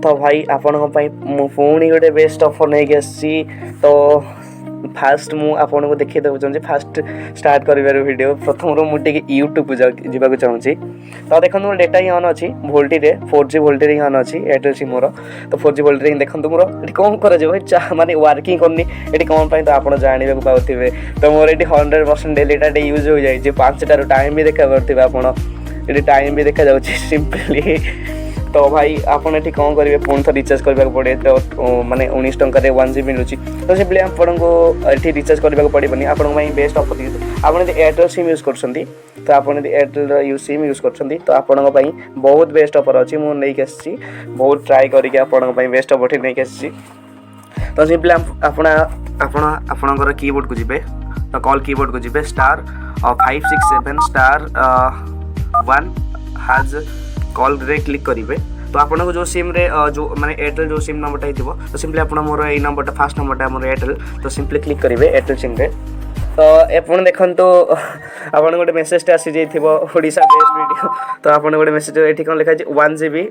तो भाई आपण पुणी गोटे बेस्ट ऑफर नहीं आसी। तो फास्ट मु आपन को देखि देबो चाहूँ फास्ट स्टार्ट करिवार वीडियो प्रथम रो मुटे यूट्यूब को जीवा चाहूँ। तो देखो मोर डेटा ही ऑन अच्छी वोल्टी रे 4G वोल्टी रे ऑन अच्छी एयरटेल सिम मोर। तो 4G वोल्टी रे देखो मोर ये कौन कर माने वर्किंग करनी ये कौन पाई तो आप जानवे पाथे। तो मोर ये 100% डेली डाटा यूज हो जाए 5टार टाइम भी देखा पारे आप ये टाइम भी देखा जाऊँगी सिंपली। तो भाई आपन ये कौन करेंगे पुणी थे रिचार्ज करने पड़े। तो माने 19 टंकार 1GB मिलूँ। तो सिंपली आपको ये रिचार्ज करने पड़ेनि आपन बेस्ट ऑफर दिए। आप एयरटेल सिम यूज कर तो आप एयरटेल सिम यूज कर तो आपण बहुत बेस्ट ऑफर अच्छी मुझे नहीं आसी बहुत ट्राए करके आपण बेस्ट ऑफर नहीं आसी। तो सिंपली आपणकर कीबोर्ड को जी तो कॉल कीबोर्ड को जी *567*1# कॉल रे क्लिक करेंगे। तो आपको जो सिम रे जो माने एयरटेल जो सिम नंबर थो तो सिंपली आप मोर ये नंबर फास्ट नंबर मोर एयरटेल तो सिंपली क्लिक करेंगे एयरटेल सिम रे। तो आपन देखो आपन गोटे मेसेज आसी जाइथिबो ओडिशा बेस्ट वीडियो। तो आपन गोटे मेसेज ये कौन लिखा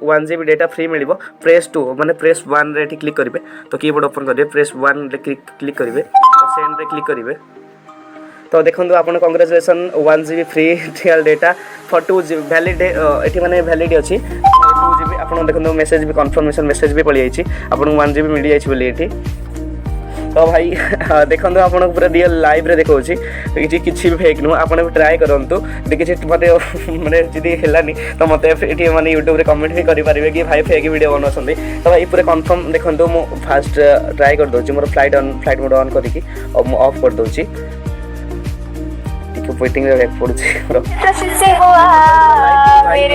1GB डेटा फ्री मिल प्रेस 2 माने प्रेस 1 रे क्लिक करेंगे। तो कीबोर्ड ओपन करेंगे प्रेस 1 रे क्लिक करेंगे सेंड रे क्लिक करेंगे। तो देखो आपन congratulation 1GB free trial data for 2GB valid ये माने वैलिड अच्छी 2GB। आप देखो मेसेज भी कन्फर्मेशन मेसेज भी पड़ी जाइए आपको 1GB मिल जाइए ये। तो भाई देखो आप पूरा रियल लाइव रे देखा किसी भी फेक नुह आप ट्राए करूँ किसी मत मैंने जी है तो मत ये मैंने यूट्यूब रे कमेंट भी करेंगे कि भाई फेक वीडियो बनाते। तो भाई पूरा कन्फर्म देखो मुझे फास्ट ट्राए कर दूसरी मोर फ्लाइट मोड ऑन करके ऑफ कर दूसरी वेटिंग रे पड़ुछि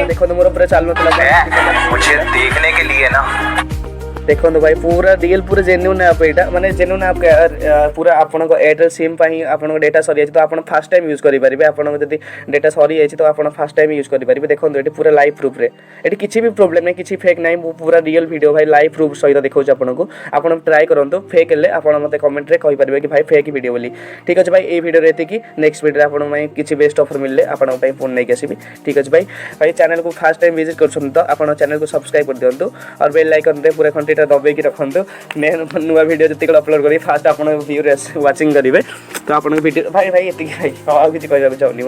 देखो मोर पूरा चालू मुझे देखने के लिए ना देखो भाई पूरा रियल पूरा जेन्युइन ऐप यहाँ माने जेन्युइन ऐप पूरा आपन एयरटेल सिम आपन डेटा सरी तो आप फास्ट टाइम यूज करेंगे। आपन जब डेटा सरी जाए तो आप फास्ट टाइम यूज करेंगे। देखो ये पूरा लाइव प्रूफ रे ये किसी भी प्रोब्लेम नहीं किसी फेक नहीं पूरा रियल वीडियो भाई लाइव प्रूफ सहित देखा आपको आप ट्राए करूँ फेक है आप मत कमेंट रे कहींपारे कि भाई फेक वीडियो बोली। ठीक अच्छे भाई ये वीडियो ये नेक्स्ट वीडियो आप किसी बेस्ट ऑफर मिले आपन फोन नहीं आसबि। ठीक अच्छे भाई चैनल को फास्ट टाइम विजिट कर तो आप चैनल को सब्सक्राइब कर दिंतु और बेल आइकन रे पूरा घंटी दबाई रखु नुआ वीडियो जितने अपलोड करी फास्ट आप व्यू वाचिंग करेंगे। तो आप वीडियो भाई भाई ये भाई किसी कहना चाहूनी।